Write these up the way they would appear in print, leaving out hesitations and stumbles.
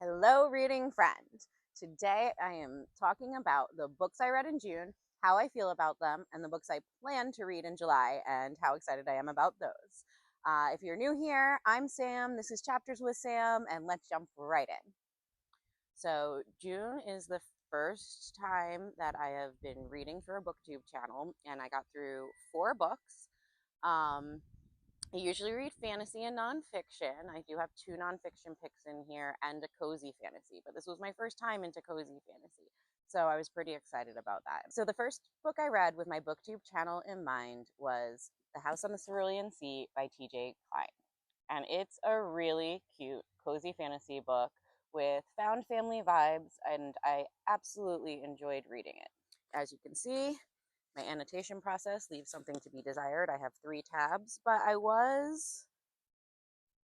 Hello, reading friend. Today I am talking about the books I read in June, how I feel about them, and the books I plan to read in July, and how excited I am about those. If you're new here, I'm Sam. This is Chapters with Sam, and let's jump right in. So, June is the first time that I have been reading for a booktube channel, and I got through 4 books. Um, I usually read fantasy and nonfiction. I do have 2 nonfiction picks in here and a cozy fantasy, but this was my first time into cozy fantasy. So I was pretty excited about that. So the first book I read with my booktube channel in mind was The House on the Cerulean Sea by TJ Klune. And it's a really cute, cozy fantasy book with found family vibes, and I absolutely enjoyed reading it. As you can see, my annotation process leaves something to be desired. I have 3 tabs, but I was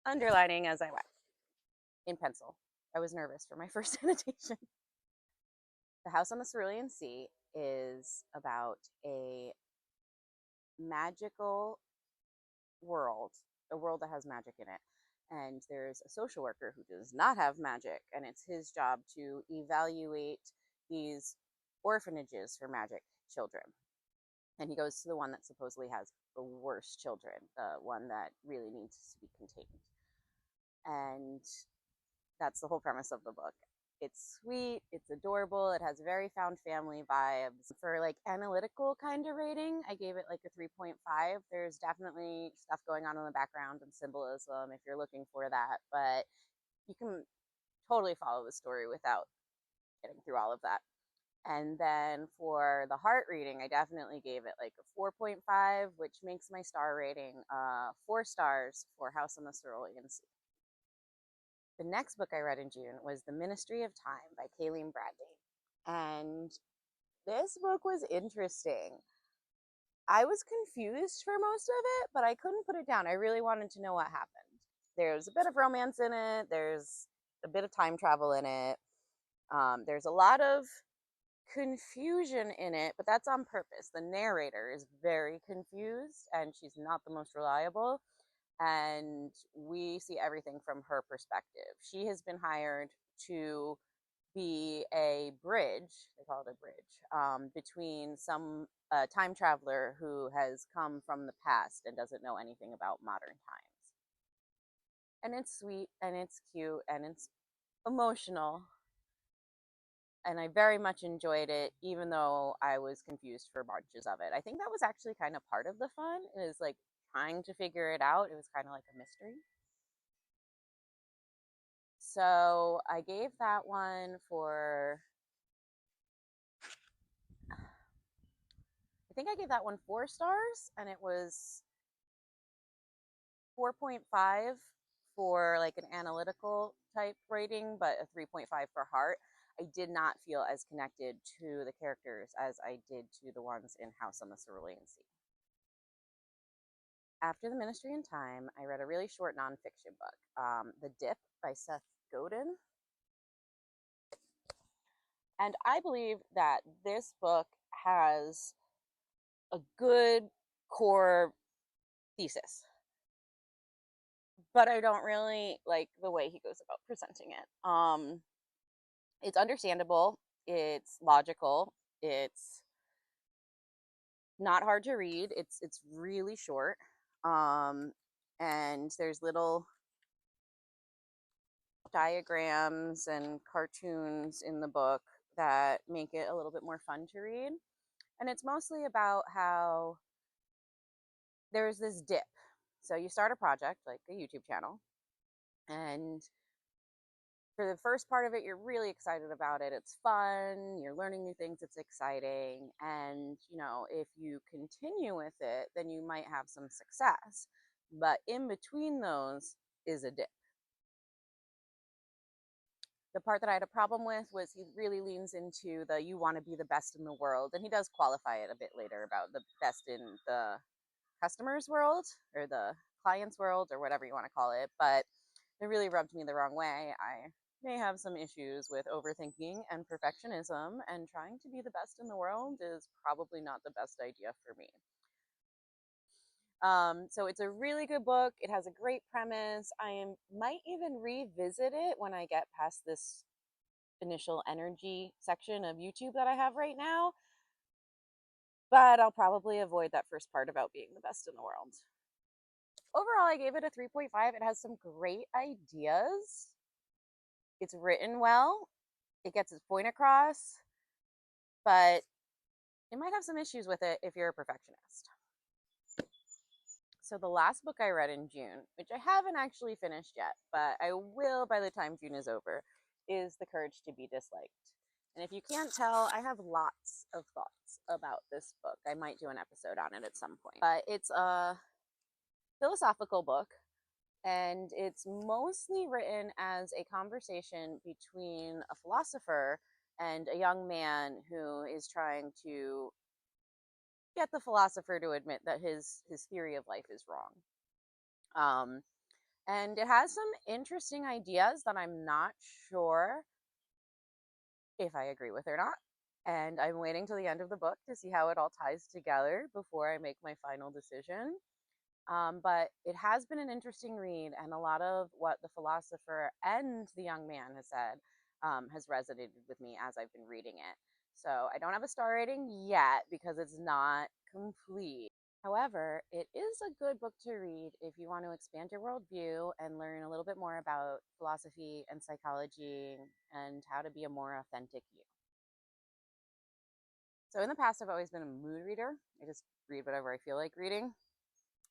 underlining as I went in pencil. I was nervous for my first annotation. The House on the Cerulean Sea is about a magical world, a world that has magic in it. And there's a social worker who does not have magic, and it's his job to evaluate these orphanages for magic children. And he goes to the one that supposedly has the worst children, the one that really needs to be contained. And that's the whole premise of the book. It's sweet, it's adorable, it has very found family vibes. For like analytical kind of rating, I gave it like a 3.5. There's definitely stuff going on in the background and symbolism if you're looking for that, but you can totally follow the story without getting through all of that. And then for the heart reading, I definitely gave it like a 4.5, which makes my star rating 4 stars for House on the Cerulean Sea. The next book I read in June was The Ministry of Time by Kaliane. And this book was interesting. I was confused for most of it, but I couldn't put it down. I really wanted to know what happened. There's a bit of romance in it, there's a bit of time travel in it, there's a lot of confusion in it, but that's on purpose. The narrator is very confused and she's not the most reliable, and we see everything from her perspective. She has been hired to be a bridge, they call it a bridge, between some time traveler who has come from the past and doesn't know anything about modern times. And it's sweet and it's cute and it's emotional, and I very much enjoyed it, even though I was confused for bunches of it. I think that was actually kind of part of the fun, is like trying to figure it out. It was kind of like a mystery. So I gave that one for, I think I gave that one 4 stars, and it was 4.5 for like an analytical type rating, but a 3.5 for heart. I did not feel as connected to the characters as I did to the ones in House on the Cerulean Sea. After The Ministry in Time, I read a really short nonfiction book, The Dip by Seth Godin. And I believe that this book has a good core thesis, but I don't really like the way he goes about presenting it. It's understandable, it's logical, it's not hard to read, it's really short, and there's little diagrams and cartoons in the book that make it a little bit more fun to read. And it's mostly about how there's this dip. So you start a project like a YouTube channel, and for the first part of it, you're really excited about it. It's fun, you're learning new things, it's exciting. And, if you continue with it, then you might have some success. But in between those is a dip. The part that I had a problem with was he really leans into the you want to be the best in the world. And he does qualify it a bit later about the best in the customer's world or the client's world or whatever you want to call it. But it really rubbed me the wrong way. I may have some issues with overthinking and perfectionism, and trying to be the best in the world is probably not the best idea for me. So it's a really good book. It has a great premise. Might even revisit it when I get past this initial energy section of YouTube that I have right now, but I'll probably avoid that first part about being the best in the world. Overall, I gave it a 3.5. It has some great ideas. It's written well. It gets its point across, but it might have some issues with it if you're a perfectionist. So the last book I read in June, which I haven't actually finished yet, but I will by the time June is over, is The Courage to Be Disliked. And if you can't tell, I have lots of thoughts about this book. I might do an episode on it at some point. But it's a philosophical book, and it's mostly written as a conversation between a philosopher and a young man who is trying to get the philosopher to admit that his theory of life is wrong. And it has some interesting ideas that I'm not sure if I agree with or not. And I'm waiting till the end of the book to see how it all ties together before I make my final decision. But it has been an interesting read, and a lot of what the philosopher and the young man has said has resonated with me as I've been reading it. So I don't have a star rating yet because it's not complete. However, it is a good book to read if you want to expand your worldview and learn a little bit more about philosophy and psychology and how to be a more authentic you. So in the past, I've always been a mood reader. I just read whatever I feel like reading.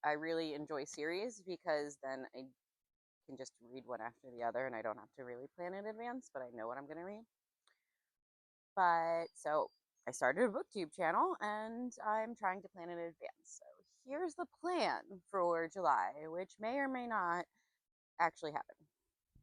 I really enjoy series because then I can just read one after the other and I don't have to really plan in advance, but I know what I'm going to read. But so I started a booktube channel and I'm trying to plan in advance. So here's the plan for July, which may or may not actually happen.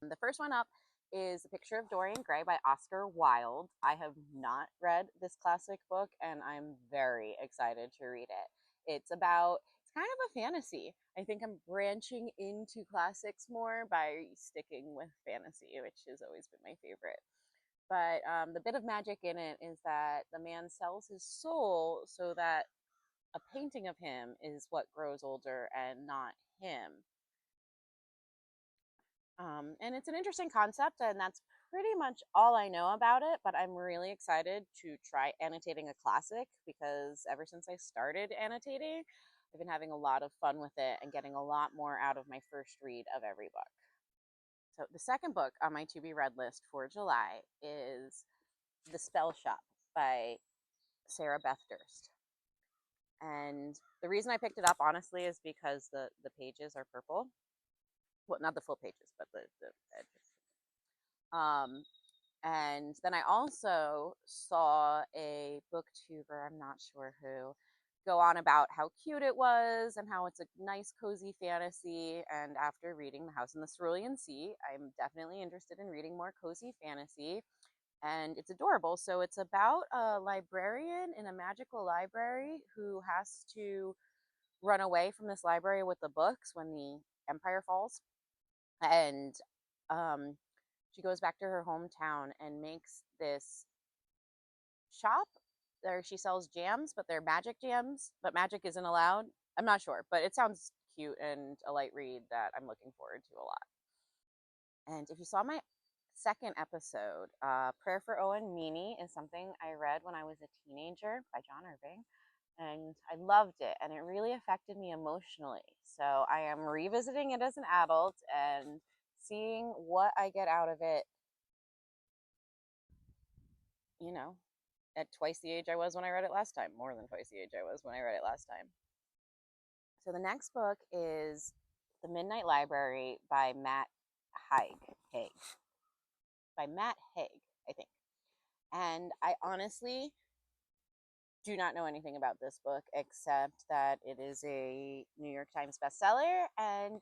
The first one up is The Picture of Dorian Gray by Oscar Wilde. I have not read this classic book and I'm very excited to read it. It's kind of a fantasy. I think I'm branching into classics more by sticking with fantasy, which has always been my favorite. But the bit of magic in it is that the man sells his soul so that a painting of him is what grows older and not him. And it's an interesting concept, and that's pretty much all I know about it. But I'm really excited to try annotating a classic because ever since I started annotating, I've been having a lot of fun with it and getting a lot more out of my first read of every book. So the second book on my to be read list for July is The Spell Shop by Sarah Beth Durst. And the reason I picked it up, honestly, is because the pages are purple. Well, not the full pages, but the edges. And then I also saw a booktuber, I'm not sure who, go on about how cute it was and how it's a nice, cozy fantasy. And after reading The House in the Cerulean Sea, I'm definitely interested in reading more cozy fantasy. And it's adorable. So it's about a librarian in a magical library who has to run away from this library with the books when the empire falls. And she goes back to her hometown and makes this shop where she sells jams, but they're magic jams, but magic isn't allowed. I'm not sure, but it sounds cute and a light read that I'm looking forward to a lot. And if you saw my second episode, Prayer for Owen, Meany is something I read when I was a teenager by John Irving, and I loved it, and it really affected me emotionally. So I am revisiting it as an adult and seeing what I get out of it, you know, at twice the age I was when I read it last time, more than twice the age I was when I read it last time. So the next book is The Midnight Library by Haig. By Matt Haig, I think. And I honestly do not know anything about this book except that it is a New York Times bestseller and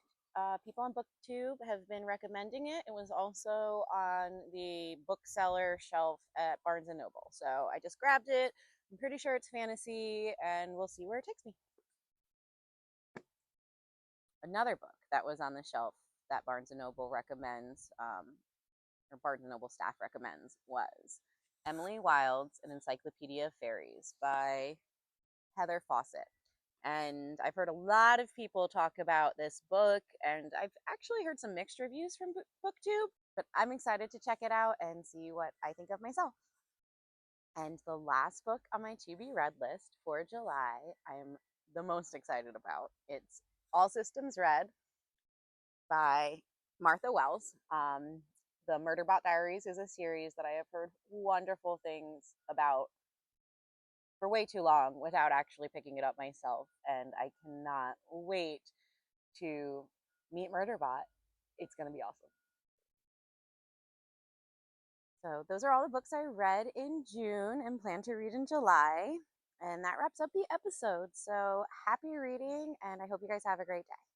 people on BookTube have been recommending it. It was also on the bookseller shelf at Barnes and Noble. So I just grabbed it. I'm pretty sure it's fantasy and we'll see where it takes me. Another book that was on the shelf that Barnes and Noble recommends, or Barnes and Noble staff recommends, was Emily Wilde's An Encyclopedia of Fairies by Heather Fawcett. And I've heard a lot of people talk about this book, and I've actually heard some mixed reviews from BookTube, but I'm excited to check it out and see what I think of myself. And the last book on my to be read list for July, I'm the most excited about. It's All Systems Red by Martha Wells. The Murderbot Diaries is a series that I have heard wonderful things about for way too long without actually picking it up myself, and I cannot wait to meet Murderbot. It's going to be awesome. So those are all the books I read in June and plan to read in July. And that wraps up the episode. So happy reading, and I hope you guys have a great day.